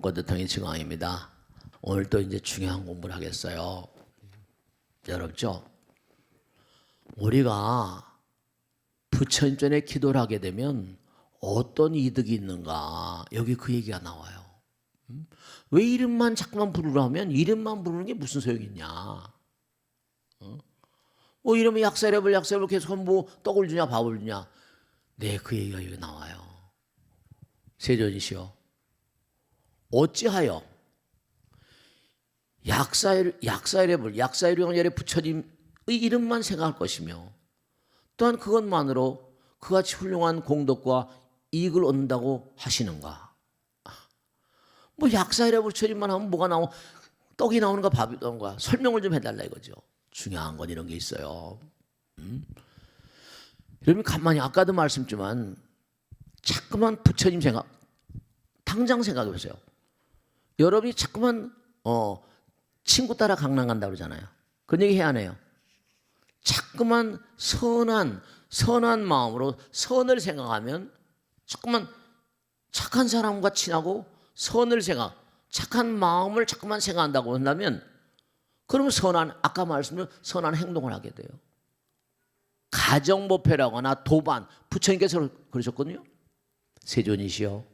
목고대통의 증왕입니다. 오늘 또 이제 중요한 공부를 하겠어요. 어렵죠? 우리가 부처님 전에 기도를 하게 되면 어떤 이득이 있는가? 여기 그 얘기가 나와요. 왜 이름만 자꾸만 부르라면 이름만 부르는 게 무슨 소용이 있냐? 뭐 이름이 약사랩을 계속 뭐 떡을 주냐 밥을 주냐? 네, 그 얘기가 여기 나와요. 세존이시여, 어찌하여 약사이령열의 부처님의 이름만 생각할 것이며 또한 그것만으로 그같이 훌륭한 공덕과 이익을 얻는다고 하시는가? 뭐 약사이령 부처님만 하면 뭐가 나오? 떡이 나오는가 밥이 나오는가? 설명을 좀 해달라 이거죠. 중요한 건 이런 게 있어요. 여러분 가만히 아까도 말씀했지만 자꾸만 부처님 생각, 당장 생각해 보세요. 여러분이 자꾸만 친구 따라 강남 간다고 그러잖아요. 그런 얘기 해야 하네요. 자꾸만 선한 마음으로 선을 생각하면 자꾸만 착한 사람과 친하고 착한 마음을 자꾸만 생각한다고 한다면 그러면 아까 말씀드린 선한 행동을 하게 돼요. 가정법회라거나 도반, 부처님께서 그러셨거든요. 세존이시여,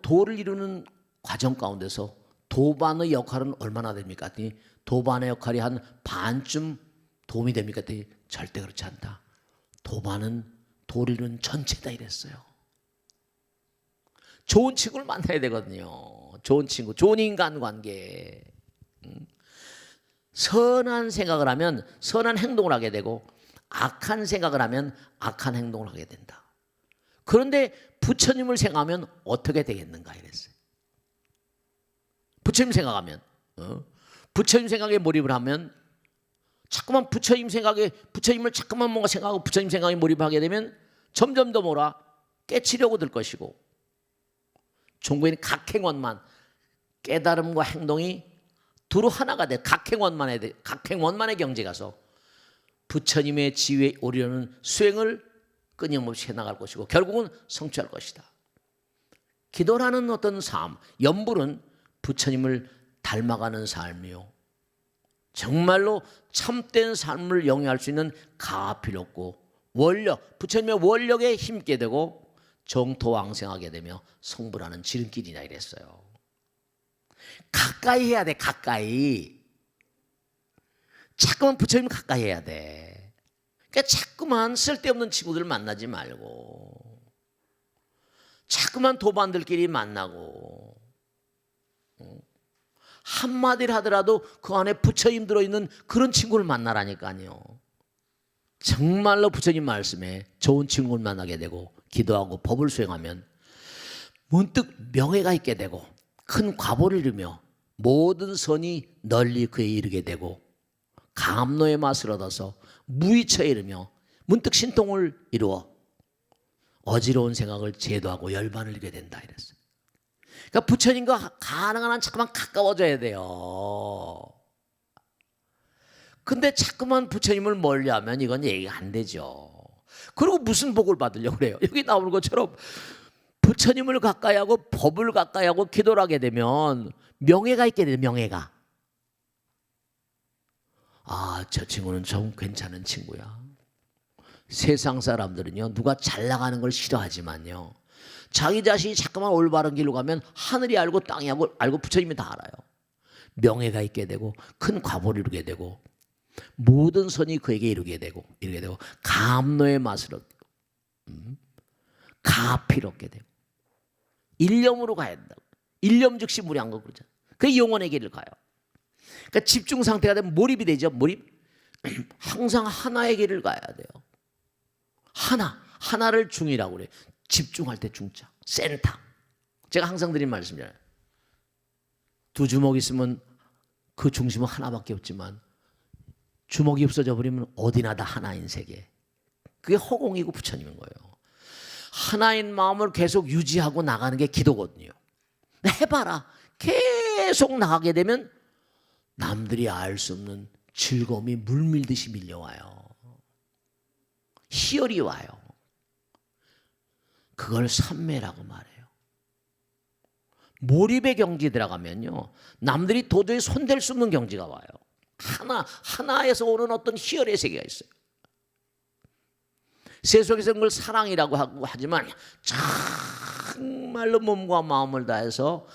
도를 이루는 과정 가운데서 도반의 역할은 얼마나 됩니까? 도반의 역할이 한 반쯤 도움이 됩니까? 절대 그렇지 않다. 도반은 도를 이루는 전체다 이랬어요. 좋은 친구를 만나야 되거든요. 좋은 친구, 좋은 인간관계. 선한 생각을 하면 선한 행동을 하게 되고 악한 생각을 하면 악한 행동을 하게 된다. 그런데 부처님을 생각하면 어떻게 되겠는가 이랬어요. 부처님 생각하면 부처님 생각에 몰입을 하면 자꾸만 부처님을 자꾸만 뭔가 생각하고 부처님 생각에 몰입하게 되면 점점 더 깨치려고 들 것이고 종교인 각행원만 깨달음과 행동이 두루 하나가 돼 각행원만의 경지에 가서 부처님의 지위에 오르려는 수행을 끊임없이 해나갈 것이고 결국은 성취할 것이다. 기도라는 어떤 삶, 염불은 부처님을 닮아가는 삶이요, 정말로 참된 삶을 영위할 수 있는 가필없고 부처님의 원력에 힘있게 되고 정토왕생하게 되며 성불하는 지름길이다 이랬어요. 가까이 해야 돼. 가까이. 자꾸만 부처님 가까이 해야 돼. 그러니까 자꾸만 쓸데없는 친구들 만나지 말고 자꾸만 도반들끼리 만나고 한마디를 하더라도 그 안에 부처님 들어있는 그런 친구를 만나라니까요. 정말로 부처님 말씀에 좋은 친구를 만나게 되고 기도하고 법을 수행하면 문득 명예가 있게 되고 큰 과보를 이루며 모든 선이 널리 그에 이르게 되고 감노의 맛을 얻어서 무의처에 이르며 문득 신통을 이루어 어지러운 생각을 제도하고 열반을 이루게 된다 이랬어요. 그러니까 부처님과 가능한 한 자꾸만 가까워져야 돼요. 근데 자꾸만 부처님을 멀리하면 이건 얘기가 안 되죠. 그리고 무슨 복을 받으려고 그래요? 여기 나오는 것처럼 부처님을 가까이 하고 법을 가까이 하고 기도를 하게 되면 명예가 있게 돼요. 명예가. 저 친구는 좀 괜찮은 친구야. 세상 사람들은요, 누가 잘 나가는 걸 싫어하지만요, 자기 자신이 자꾸만 올바른 길로 가면 하늘이 알고 땅이 알고 부처님이 다 알아요. 명예가 있게 되고 큰 과보를 이루게 되고 모든 선이 그에게 이르게 되고 감노의 맛을 얻고 가필 얻게 되고 일념으로 가야 된다고. 일념 즉시 무량거 그러잖아요. 그 영혼의 길을 가요. 그러니까 집중 상태가 되면 몰입이 되죠. 몰입. 항상 하나의 길을 가야 돼요. 하나를 중이라고 그래요. 집중할 때 중자, 센터. 제가 항상 드린 말씀이잖아요. 두 주먹 있으면 그 중심은 하나밖에 없지만 주먹이 없어져 버리면 어디나 다 하나인 세계. 그게 허공이고 부처님인 거예요. 하나인 마음을 계속 유지하고 나가는 게 기도거든요. 해봐라. 계속 나가게 되면 남들이 알 수 없는 즐거움이 물밀듯이 밀려와요. 희열이 와요. 그걸 삼매라고 말해요. 몰입의 경지에 들어가면요, 남들이 도저히 손댈 수 없는 경지가 와요. 하나에서 오는 어떤 희열의 세계가 있어요. 세속에서 그걸 사랑이라고 하지만 정말로 몸과 마음을 다해서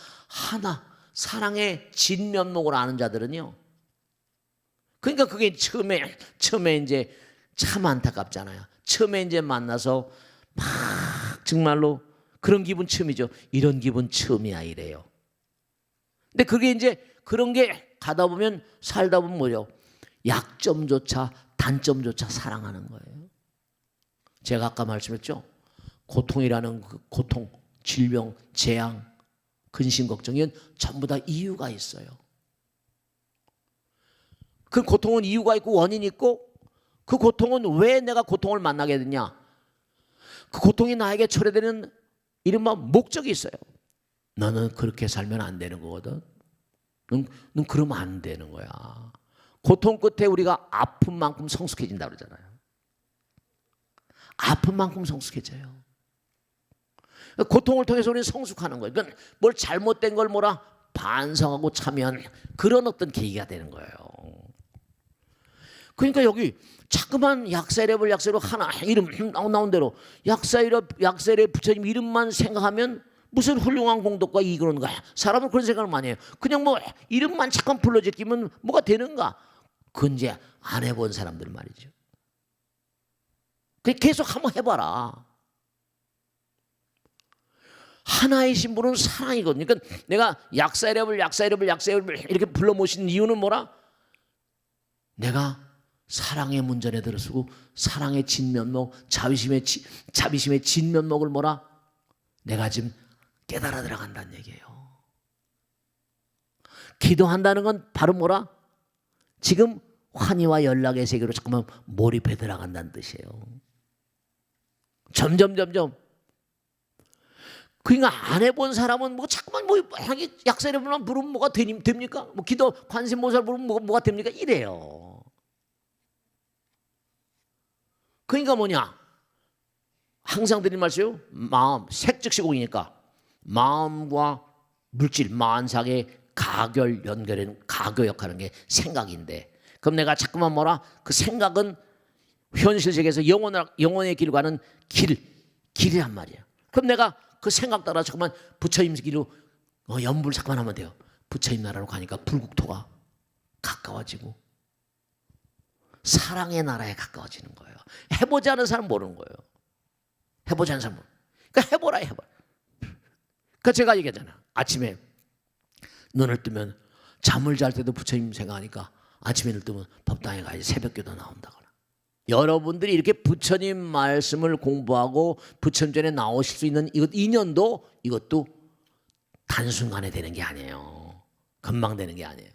사랑의 진면목을 아는 자들은요, 그러니까 그게 처음에 이제 참 안타깝잖아요. 처음에 이제 만나서 막 정말로 그런 기분 처음이죠. 이런 기분 처음이야 이래요. 근데 그게 이제 그런 게 가다 보면 살다 보면 뭐죠? 약점조차 단점조차 사랑하는 거예요. 제가 아까 말씀했죠. 고통이라는 그 고통, 질병, 재앙, 근심, 걱정은 전부 다 이유가 있어요. 그 고통은 이유가 있고 원인이 있고, 그 고통은 왜 내가 고통을 만나게 되냐? 그 고통이 나에게 초래되는 이른바 목적이 있어요. 너는 그렇게 살면 안 되는 거거든. 넌 그러면 안 되는 거야. 고통 끝에 우리가 아픈 만큼 성숙해진다 그러잖아요. 아픈 만큼 성숙해져요. 고통을 통해서 우리는 성숙하는 거예요. 그러니까 뭘 잘못된 걸 반성하고 참여한 그런 어떤 계기가 되는 거예요. 그러니까 여기 자꾸만 약사이랩을 하나 이름 나온 대로 약사이랩 부처님 이름만 생각하면 무슨 훌륭한 공덕과 이익을 거야. 사람은 그런 생각을 많이 해요. 그냥 이름만 잠깐 불러제끼면 뭐가 되는가? 그건 이제 안 해본 사람들 말이죠. 계속 한번 해봐라. 하나의 신분은 사랑이거든요. 그러니까 내가 약사이랩을 이렇게 불러 모신 이유는 뭐라? 내가 사랑의 문전에 들어서고 사랑의 진면목, 자비심의 진면목을 내가 지금 깨달아 들어간다는 얘기예요. 기도한다는 건 바로 지금 환희와 연락의 세계로 잠깐만 몰입해 들어간다는 뜻이에요. 점점. 그러니까 안 해본 사람은 자꾸만 약사이랩만 부르면 뭐가 됩니까? 기도 관세음보살 부르면 뭐가 됩니까? 이래요. 그러니까 항상 드린 말씀이요. 마음, 색즉시공이니까 마음과 물질, 만삭의 가결, 연결하는 가교 역할하는 게 생각인데, 그럼 내가 자꾸만 그 생각은 현실 세계에서 영혼의 길로 가는 길이란 말이야. 그럼 내가 그 생각 따라 자꾸만 부처님 길로 연불 자꾸만 하면 돼요. 부처님 나라로 가니까 불국토가 가까워지고 사랑의 나라에 가까워지는 거예요. 해보지 않은 사람은 모르는 거예요. 해보지 않은 사람은. 그러니까 해보라. 그러니까 제가 얘기하잖아요. 아침에 눈을 뜨면 잠을 잘 때도 부처님 생각하니까 아침에 눈을 뜨면 법당에 가야지 새벽기도 나온다거나. 여러분들이 이렇게 부처님 말씀을 공부하고 부처님 전에 나오실 수 있는 이것도 단순간에 되는 게 아니에요. 금방 되는 게 아니에요.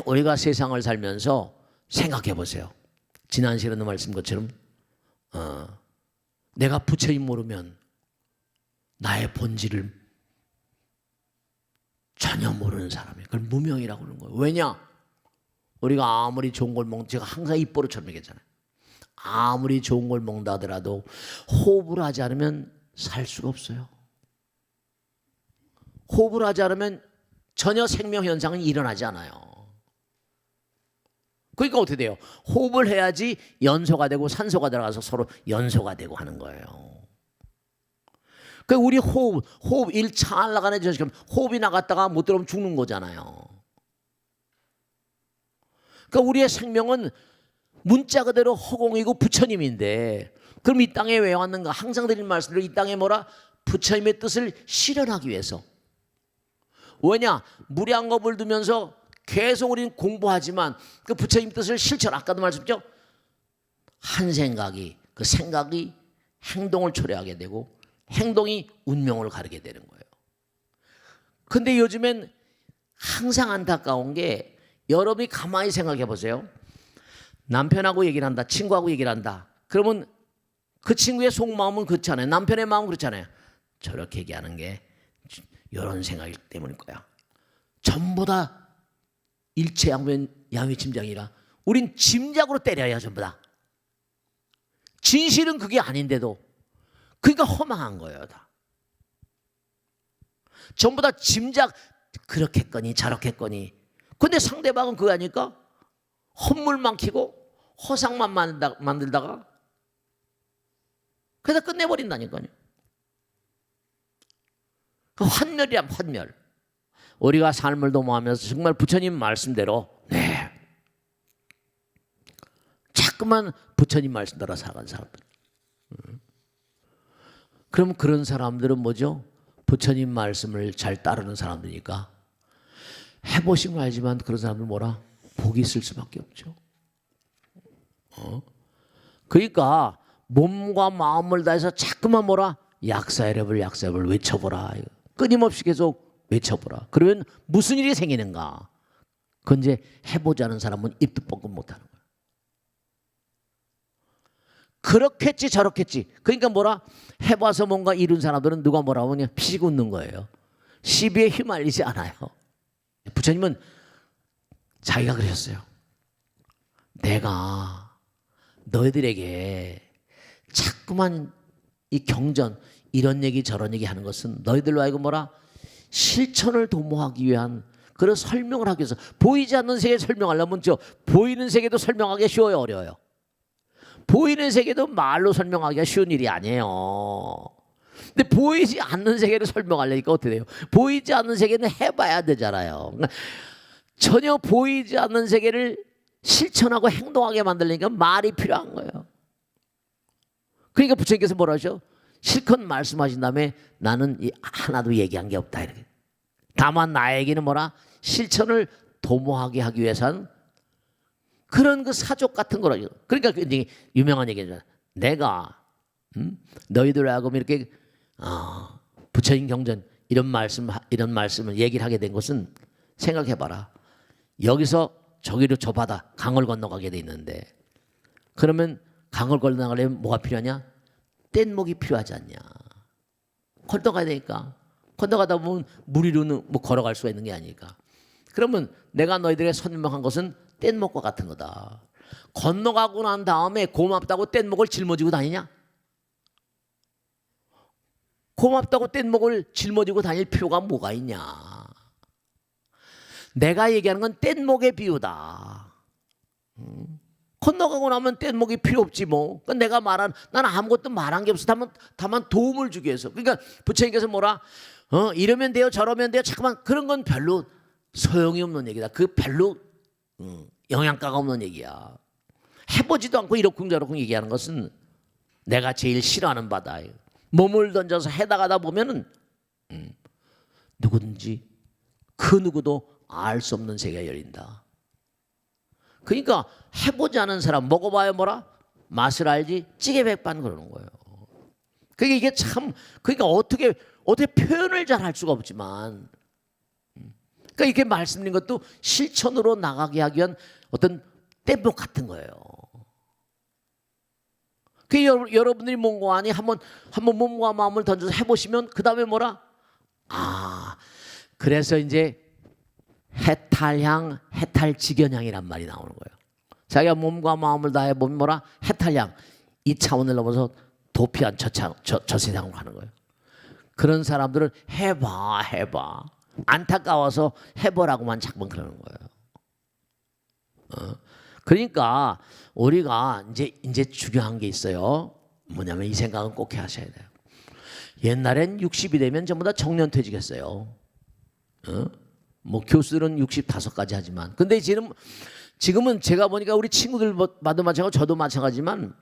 우리가 세상을 살면서 생각해 보세요. 지난 시간에 말씀 것처럼 내가 부처님 모르면 나의 본질을 전혀 모르는 사람이에요. 그걸 무명이라고 그러는 거예요. 왜냐? 우리가 아무리 좋은 걸 제가 항상 입버릇처럼 얘기했잖아요. 아무리 좋은 걸 먹는다 하더라도 호흡을 하지 않으면 살 수가 없어요. 호흡을 하지 않으면 전혀 생명 현상은 일어나지 않아요. 그러니까 어떻게 돼요? 호흡을 해야지 연소가 되고 산소가 들어가서 서로 연소가 되고 하는 거예요. 그 우리 호흡 1차 나가는 지금 호흡이 나갔다가 못 들어오면 죽는 거잖아요. 그러니까 우리의 생명은 문자 그대로 허공이고 부처님인데, 그럼 이 땅에 왜 왔는가? 항상 드린 말씀대로 이 땅에 부처님의 뜻을 실현하기 위해서. 왜냐? 무량겁을 두면서 계속 우리는 공부하지만 그 부처님 뜻을 아까도 말씀했죠? 그 생각이 행동을 초래하게 되고 행동이 운명을 가르게 되는 거예요. 근데 요즘엔 항상 안타까운 게, 여러분이 가만히 생각해 보세요. 남편하고 얘기를 한다, 친구하고 얘기를 한다. 그러면 그 친구의 속마음은 그렇잖아요. 남편의 마음은 그렇잖아요. 저렇게 얘기하는 게 이런 생각이 때문일 거야. 전부 다 일체양면양위침장이라 우린 짐작으로 때려야 전부 다. 진실은 그게 아닌데도. 그러니까 허망한 거예요 다. 전부 다 짐작, 그렇겠거니 저렇겠거니. 근데 상대방은 그거 아니까 헛물만 키고 허상만 만들다가 그래서 끝내버린다니까요. 그 환멸이란 환멸. 우리가 삶을 도모하면서 정말 부처님 말씀대로 자꾸만 부처님 말씀대로 살아가는 사람들. 그럼 그런 사람들은 뭐죠? 부처님 말씀을 잘 따르는 사람들이니까 해보시면 알지만 그런 사람들 뭐라? 복이 있을 수밖에 없죠. 그러니까 몸과 마음을 다해서 자꾸만 뭐라? 약사여럽을 외쳐보라. 끊임없이 계속 외쳐보라. 그러면 무슨 일이 생기는가? 그건 이제 해보자는 사람은 입도 뻥끗 못하는 거예요. 그렇겠지 저렇겠지. 그러니까 뭐라? 해봐서 뭔가 이룬 사람들은 누가 뭐라고 하냐? 피식 웃는 거예요. 시비에 휘말리지 않아요. 부처님은 자기가 그러셨어요. 내가 너희들에게 자꾸만 이 경전 이런 얘기 저런 얘기 하는 것은 너희들로 하여금 뭐라? 실천을 도모하기 위한 그런 설명을 하기 위해서. 보이지 않는 세계 설명하려면 보이는 세계도 설명하기가 쉬워요, 어려워요? 보이는 세계도 말로 설명하기가 쉬운 일이 아니에요. 근데 보이지 않는 세계를 설명하려니까 어떻게 돼요? 보이지 않는 세계는 해봐야 되잖아요. 그러니까 전혀 보이지 않는 세계를 실천하고 행동하게 만들려니까 말이 필요한 거예요. 그러니까 부처님께서 뭐라 하셔? 실컷 말씀하신 다음에 나는 하나도 얘기한 게 없다. 이렇게. 다만 나에게는 뭐라? 실천을 도모하게 하기 위해서는 그런 그 사족 같은 거라죠. 그러니까 유명한 얘기죠. 내가 너희들 하여금 이렇게 부처님 경전 이런 말씀을 얘기를 하게 된 것은 생각해봐라. 여기서 저기로 저 바다 강을 건너가게 돼 있는데 그러면 강을 건너가려면 뭐가 필요하냐? 뗏목이 필요하지 않냐? 건너가야 되니까. 건너가다 보면 물 위로는 뭐 걸어갈 수가 있는 게 아니니까. 그러면 내가 너희들에게 설명한 것은 뗏목과 같은 거다. 건너가고 난 다음에 고맙다고 뗏목을 짊어지고 다니냐? 고맙다고 뗏목을 짊어지고 다닐 필요가 뭐가 있냐? 내가 얘기하는 건 뗏목의 비유다. 건너가고 나면 뗏목이 필요 없지 뭐. 그러니까 내가 나는 아무것도 말한 게 없어. 다만 도움을 주기 위해서. 그러니까 부처님께서 뭐라? 이러면 돼요, 저러면 돼요. 잠깐만, 그런 건 별로 소용이 없는 얘기다. 그 별로 영양가가 없는 얘기야. 해보지도 않고 이러쿵저러쿵 얘기하는 것은 내가 제일 싫어하는 바다. 몸을 던져서 해나가다 보면은 누구든지 그 누구도 알 수 없는 세계가 열린다. 그러니까 해보지 않은 사람 먹어봐야 뭐라? 맛을 알지 찌개 백반 그러는 거예요. 그러니까 이게 참 그러니까 어떻게 표현을 잘 할 수가 없지만 그러니까 이렇게 말씀드린 것도 실천으로 나가게 하기 위한 어떤 뗏목 같은 거예요. 그 여러분들이 몸과 안이 한번 몸과 마음을 던져서 해보시면 그 다음에 뭐라? 그래서 이제 해탈향, 해탈직연향이란 말이 나오는 거예요. 자기가 몸과 마음을 다해 보면 뭐라? 해탈향. 이 차원을 넘어서 도피한 저 세상으로 가는 거예요. 그런 사람들은 해봐. 안타까워서 해보라고만 자꾸 그러는 거예요. 그러니까 우리가 이제 중요한 게 있어요. 뭐냐면 이 생각은 꼭 하셔야 돼요. 옛날엔 60이 되면 전부 다 정년퇴직했어요. 뭐 교수들은 65까지 하지만 근데 지금은 제가 보니까 우리 친구들마다 마찬가지고 저도 마찬가지지만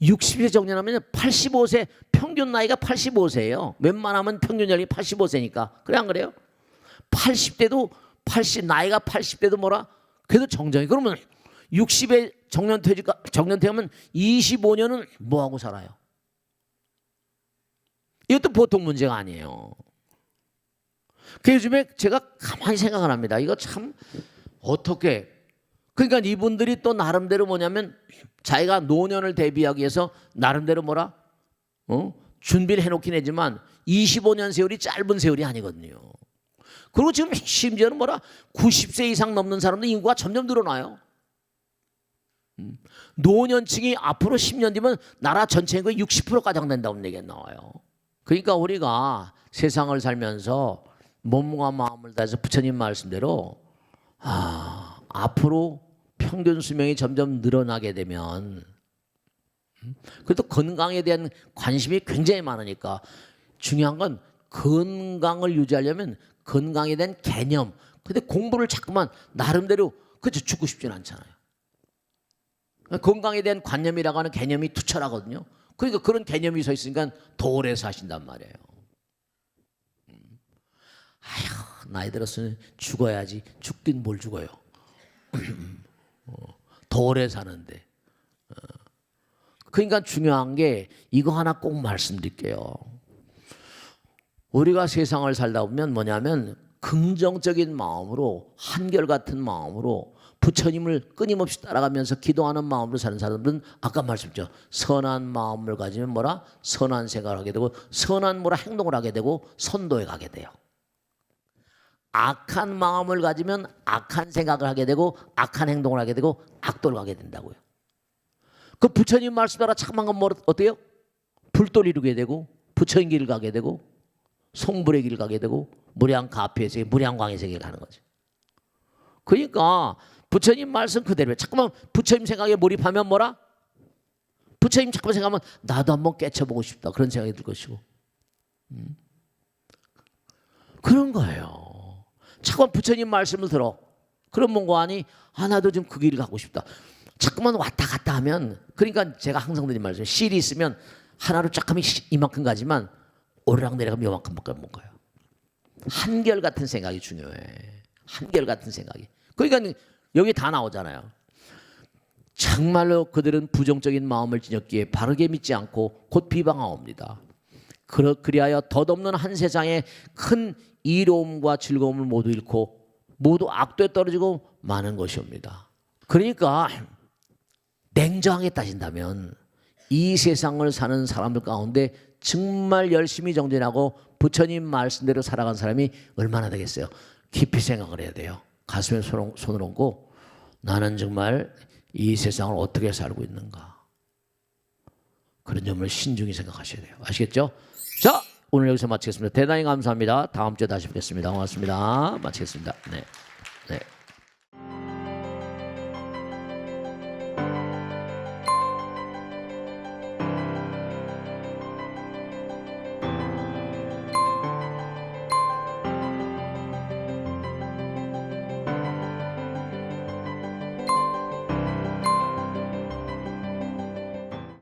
60세 정년하면 85세 평균 나이가 85세예요. 웬만하면 평균 연령이 85세니까. 그래 안 그래요? 80대도 나이가 80대도 뭐라? 그래도 정정이. 그러면 60에 정년퇴하면 25년은 뭐 하고 살아요? 이것도 보통 문제가 아니에요. 그 요즘에 제가 가만히 생각을 합니다. 이거 참 어떻게 그러니까 이분들이 또 나름대로 뭐냐면 자기가 노년을 대비하기 위해서 나름대로 뭐라? 준비를 해놓긴 하지만 25년 세월이 짧은 세월이 아니거든요. 그리고 지금 심지어는 뭐라? 90세 이상 넘는 사람들 인구가 점점 늘어나요. 노년층이 앞으로 10년 뒤면 나라 전체 인구의 60%가 장된다는 얘기가 나와요. 그러니까 우리가 세상을 살면서 몸과 마음을 다해서 부처님 말씀대로 앞으로 평균 수명이 점점 늘어나게 되면 그래도 건강에 대한 관심이 굉장히 많으니까 중요한 건 건강을 유지하려면 건강에 대한 개념. 근데 공부를 자꾸만 나름대로 그저 죽고 싶진 않잖아요. 건강에 대한 관념이라고 하는 개념이 투철하거든요. 그러니까 그런 개념이 서 있으니까 더 오래 사신단 말이에요. 아휴, 나이 들었으면 죽어야지. 죽긴 뭘 죽어요. 더 오래 사는데. 그러니까 중요한 게 이거 하나 꼭 말씀드릴게요. 우리가 세상을 살다 보면 뭐냐면 긍정적인 마음으로, 한결같은 마음으로 부처님을 끊임없이 따라가면서 기도하는 마음으로 사는 사람들은 아까 말씀드렸죠. 선한 마음을 가지면 뭐라? 선한 생각을 하게 되고 선한 뭐라 행동을 하게 되고 선도에 가게 돼요. 악한 마음을 가지면 악한 생각을 하게 되고 악한 행동을 하게 되고 악도를 가게 된다고요. 그 부처님 말씀 따라 참한 건 뭐 어때요? 불도를 이루게 되고 부처님 길을 가게 되고 송불의 길을 가게 되고 무량가피의 세계, 무량광의 세계를 가는 거죠. 그러니까 부처님 말씀 그대로 자꾸만 부처님 생각에 몰입하면 뭐라? 부처님 자꾸만 생각하면 나도 한번 깨쳐보고 싶다. 그런 생각이 들 것이고 그런 거예요. 자꾸만 부처님 말씀을 들어. 그럼 뭔가 하니 나도 좀 그 길을 가고 싶다. 자꾸만 왔다 갔다 하면 그러니까 제가 항상 드린 말씀 실이 있으면 하나로 쫙 하면 이만큼 가지만 오르락 내려가면 요만큼밖에 못 가요. 한결같은 생각이 중요해. 한결같은 생각이. 그러니까 여기 다 나오잖아요. 정말로 그들은 부정적인 마음을 지녔기에 바르게 믿지 않고 곧 비방하옵니다. 그리하여 덧없는 한 세상에 큰 이로움과 즐거움을 모두 잃고 모두 악도에 떨어지고 마는 것이옵니다. 그러니까 냉정하게 따진다면 이 세상을 사는 사람들 가운데 정말 열심히 정진하고 부처님 말씀대로 살아간 사람이 얼마나 되겠어요? 깊이 생각을 해야 돼요. 가슴에 손을 얹고 나는 정말 이 세상을 어떻게 살고 있는가. 그런 점을 신중히 생각하셔야 돼요. 아시겠죠? 자, 오늘 여기서 마치겠습니다. 대단히 감사합니다. 다음 주에 다시 뵙겠습니다. 고맙습니다. 마치겠습니다. 네.